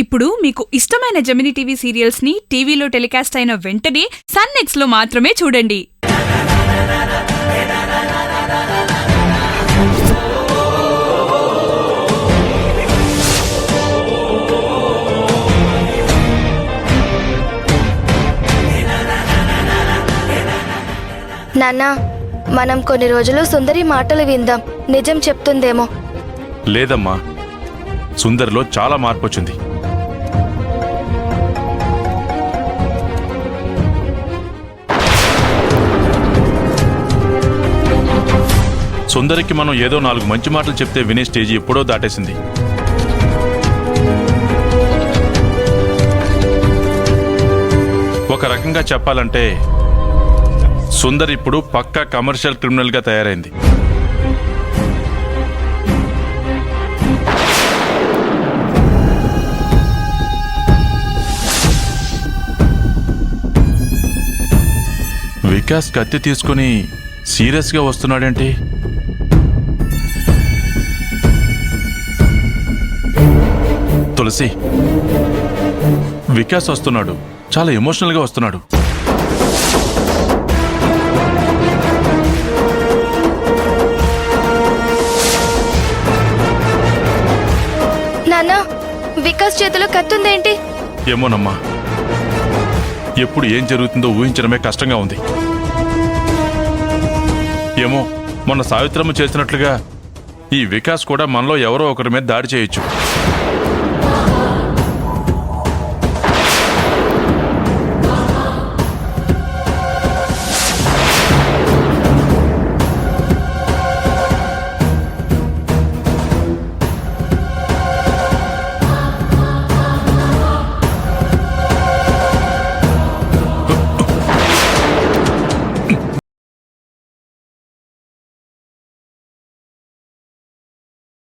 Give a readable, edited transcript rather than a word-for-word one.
ఇప్పుడు మీకు ఇష్టమైన జెమినీ టీవీ సీరియల్స్ ని టీవీలో టెలికాస్ట్ అయిన వెంటనే సన్ నెక్స్ట్ లో మాత్రమే చూడండి. నాన్నా, మనం కొన్ని రోజులు సుందరి మాటలు విందాం. నిజం చెప్తుందేమో. లేదమ్మా, సుందరిలో చాలా మార్పు వచ్చింది. సుందరికి మనం ఏదో 4 మంచి మాటలు చెప్తే వినే స్టేజీ ఎప్పుడో దాటేసింది. ఒక రకంగా చెప్పాలంటే సుందర్ ఇప్పుడు పక్కా కమర్షియల్ క్రిమినల్ గా తయారైంది. వికాస్ కత్తి తీసుకుని సీరియస్ గా వస్తున్నాడేంటి? తులసి, వికాస్ వస్తున్నాడు, చాలా ఎమోషనల్ గా వస్తున్నాడు. నాన్నా, వికాస్ చేతిలో కత్తుందేంటి? ఏమోనమ్మా, ఎప్పుడు ఏం జరుగుతుందో ఊహించడమే కష్టంగా ఉంది. ఏమో, మొన్న సావిత్రమ్మ చేసినట్లుగా ఈ వికాస్ కూడా మనలో ఎవరో ఒకరి మీద దాడి చేయొచ్చు.